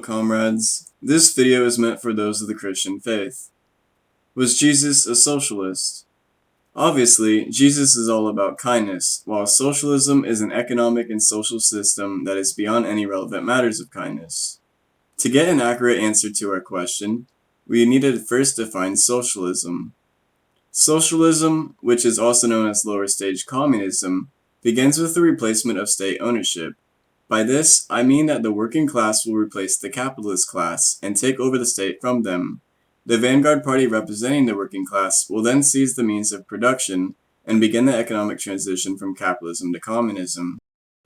comrades. This video is meant for those of the Christian faith. Was Jesus a socialist? Obviously, Jesus is all about kindness, while socialism is an economic and social system that is beyond any relevant matters of kindness. To get an accurate answer to our question, we need to first define socialism. Socialism, which is also known as lower stage communism, begins with the replacement of state ownership. By this, I mean that the working class will replace the capitalist class and take over the state from them. The vanguard party representing the working class will then seize the means of production and begin the economic transition from capitalism to communism.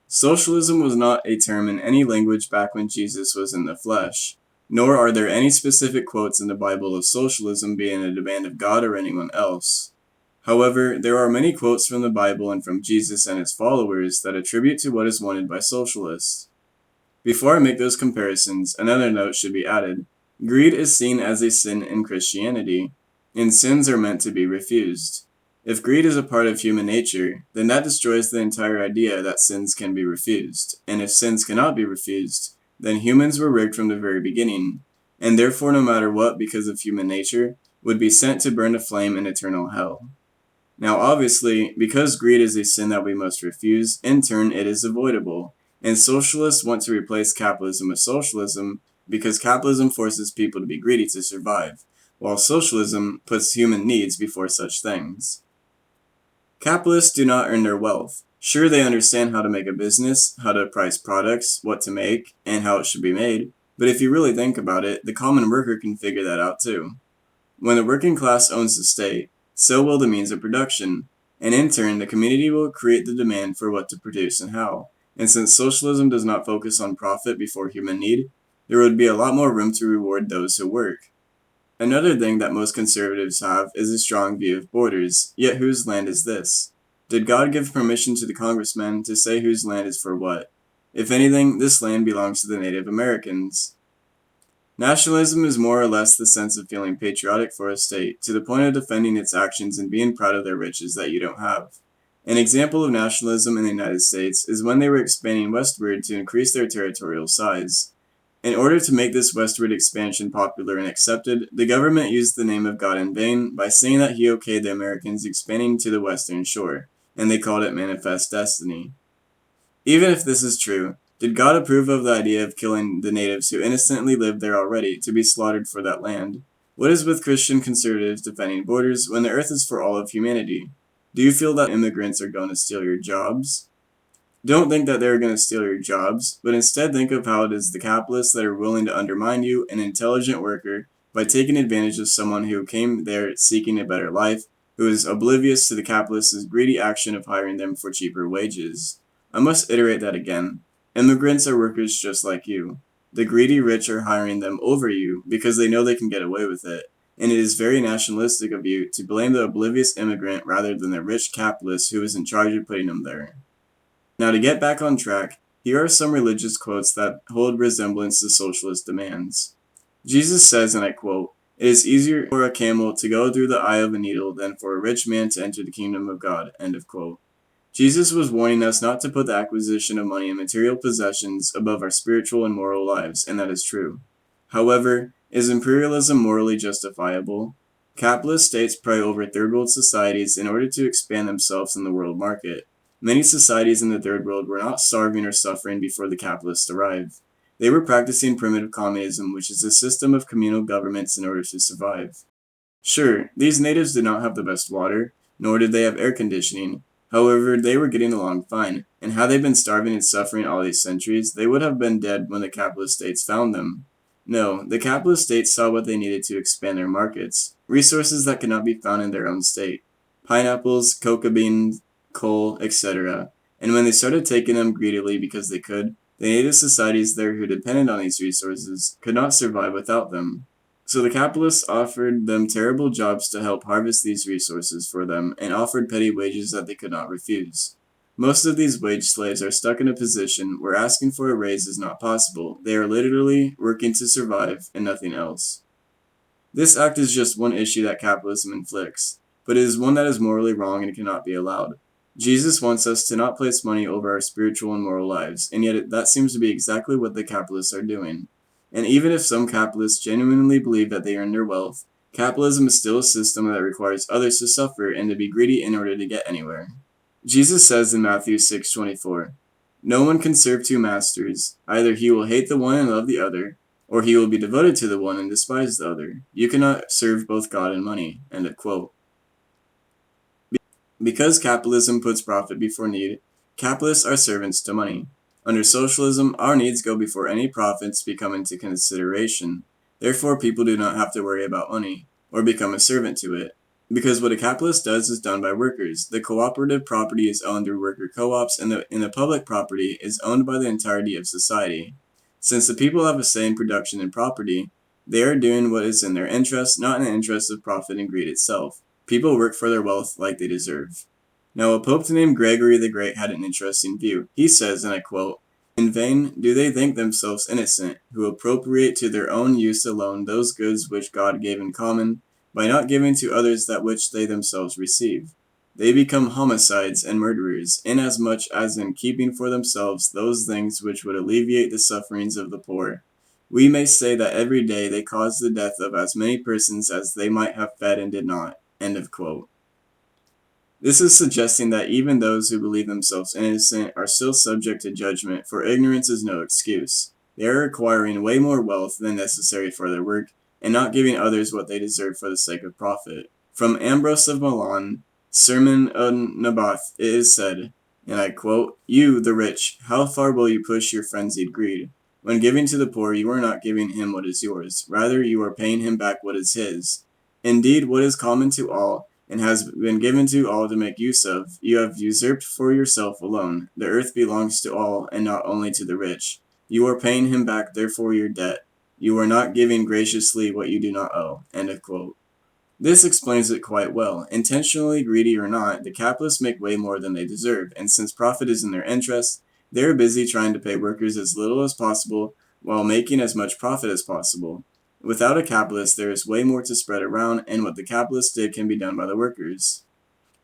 Socialism was not a term in any language back when Jesus was in the flesh, nor are there any specific quotes in the Bible of socialism being a demand of God or anyone else. However, there are many quotes from the Bible and from Jesus and his followers that attribute to what is wanted by socialists. Before I make those comparisons, another note should be added. Greed is seen as a sin in Christianity, and sins are meant to be refused. If greed is a part of human nature, then that destroys the entire idea that sins can be refused, and if sins cannot be refused, then humans were rigged from the very beginning, and therefore no matter what, because of human nature, would be sent to burn to flame in eternal hell. Now obviously, because greed is a sin that we must refuse, in turn it is avoidable, and socialists want to replace capitalism with socialism because capitalism forces people to be greedy to survive, while socialism puts human needs before such things. Capitalists do not earn their wealth. Sure, they understand how to make a business, how to price products, what to make, and how it should be made, but if you really think about it, the common worker can figure that out too. When the working class owns the state, so will the means of production, and in turn, the community will create the demand for what to produce and how. And since socialism does not focus on profit before human need, there would be a lot more room to reward those who work. Another thing that most conservatives have is a strong view of borders, yet whose land is this? Did God give permission to the congressmen to say whose land is for what? If anything, this land belongs to the Native Americans. Nationalism is more or less the sense of feeling patriotic for a state, to the point of defending its actions and being proud of their riches that you don't have. An example of nationalism in the United States is when they were expanding westward to increase their territorial size. In order to make this westward expansion popular and accepted, the government used the name of God in vain by saying that he okayed the Americans expanding to the western shore, and they called it manifest destiny. Even if this is true, did God approve of the idea of killing the natives who innocently lived there already to be slaughtered for that land? What is with Christian conservatives defending borders when the earth is for all of humanity? Do you feel that immigrants are going to steal your jobs? Don't think that they're going to steal your jobs, but instead think of how it is the capitalists that are willing to undermine you, an intelligent worker, by taking advantage of someone who came there seeking a better life, who is oblivious to the capitalists' greedy action of hiring them for cheaper wages. I must iterate that again. Immigrants are workers just like you. The greedy rich are hiring them over you because they know they can get away with it, and it is very nationalistic of you to blame the oblivious immigrant rather than the rich capitalist who is in charge of putting them there. Now to get back on track, here are some religious quotes that hold resemblance to socialist demands. Jesus says, and I quote, "It is easier for a camel to go through the eye of a needle than for a rich man to enter the kingdom of God," end of quote. Jesus was warning us not to put the acquisition of money and material possessions above our spiritual and moral lives, and that is true. However, is imperialism morally justifiable? Capitalist states prey over third world societies in order to expand themselves in the world market. Many societies in the third world were not starving or suffering before the capitalists arrived. They were practicing primitive communism, which is a system of communal governments in order to survive. Sure, these natives did not have the best water, nor did they have air conditioning. However, they were getting along fine, and had they been starving and suffering all these centuries, they would have been dead when the capitalist states found them. No, the capitalist states saw what they needed to expand their markets, resources that could not be found in their own state. Pineapples, cocoa beans, coal, etc. And when they started taking them greedily because they could, the native societies there who depended on these resources could not survive without them. So the capitalists offered them terrible jobs to help harvest these resources for them and offered petty wages that they could not refuse. Most of these wage slaves are stuck in a position where asking for a raise is not possible. They are literally working to survive and nothing else. This act is just one issue that capitalism inflicts, but it is one that is morally wrong and cannot be allowed. Jesus wants us to not place money over our spiritual and moral lives, and yet that seems to be exactly what the capitalists are doing. And even if some capitalists genuinely believe that they earn their wealth, capitalism is still a system that requires others to suffer and to be greedy in order to get anywhere. Jesus says in Matthew 6:24, "No one can serve two masters. Either he will hate the one and love the other, or he will be devoted to the one and despise the other. You cannot serve both God and money." End of quote. Because capitalism puts profit before need, capitalists are servants to money. Under socialism, our needs go before any profits become into consideration. Therefore, people do not have to worry about money, or become a servant to it. Because what a capitalist does is done by workers. The cooperative property is owned through worker co-ops, and the public property is owned by the entirety of society. Since the people have a say in production and property, they are doing what is in their interest, not in the interest of profit and greed itself. People work for their wealth like they deserve. Now, a pope named Gregory the Great had an interesting view. He says, and I quote, "In vain do they think themselves innocent, who appropriate to their own use alone those goods which God gave in common, by not giving to others that which they themselves receive. They become homicides and murderers, inasmuch as in keeping for themselves those things which would alleviate the sufferings of the poor. We may say that every day they cause the death of as many persons as they might have fed and did not." End of quote. This is suggesting that even those who believe themselves innocent are still subject to judgment, for ignorance is no excuse. They are acquiring way more wealth than necessary for their work, and not giving others what they deserve for the sake of profit. From Ambrose of Milan, Sermon on Naboth, it is said, and I quote, "You, the rich, how far will you push your frenzied greed? When giving to the poor, you are not giving him what is yours. Rather, you are paying him back what is his. Indeed, what is common to all, and has been given to all to make use of, you have usurped for yourself alone. The earth belongs to all, and not only to the rich. You are paying him back, therefore, your debt. You are not giving graciously what you do not owe." End of quote. This explains it quite well. Intentionally greedy or not, the capitalists make way more than they deserve, and since profit is in their interest, they are busy trying to pay workers as little as possible while making as much profit as possible. Without a capitalist, there is way more to spread around, and what the capitalists did can be done by the workers.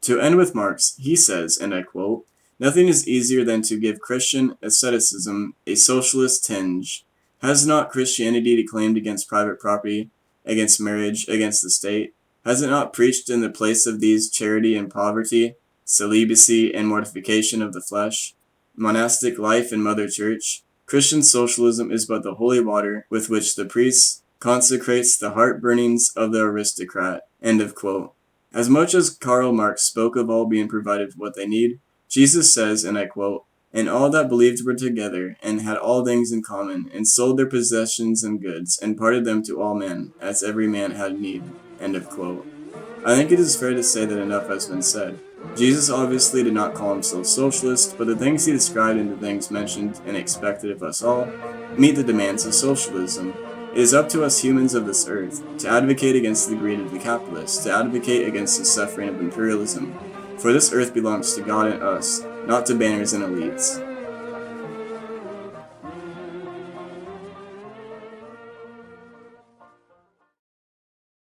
To end with Marx, he says, and I quote, "Nothing is easier than to give Christian asceticism a socialist tinge. Has not Christianity declaimed against private property, against marriage, against the state? Has it not preached in the place of these charity and poverty, celibacy and mortification of the flesh, monastic life and mother church? Christian socialism is but the holy water with which the priest consecrates the heart-burnings of the aristocrat." End of quote. As much as Karl Marx spoke of all being provided with what they need, Jesus says, and I quote, "And all that believed were together, and had all things in common, and sold their possessions and goods, and parted them to all men, as every man had need." End of quote. I think it is fair to say that enough has been said. Jesus obviously did not call himself socialist, but the things he described and the things mentioned and expected of us all meet the demands of socialism. It is up to us humans of this earth to advocate against the greed of the capitalists, to advocate against the suffering of imperialism. For this earth belongs to God and us, not to banners and elites.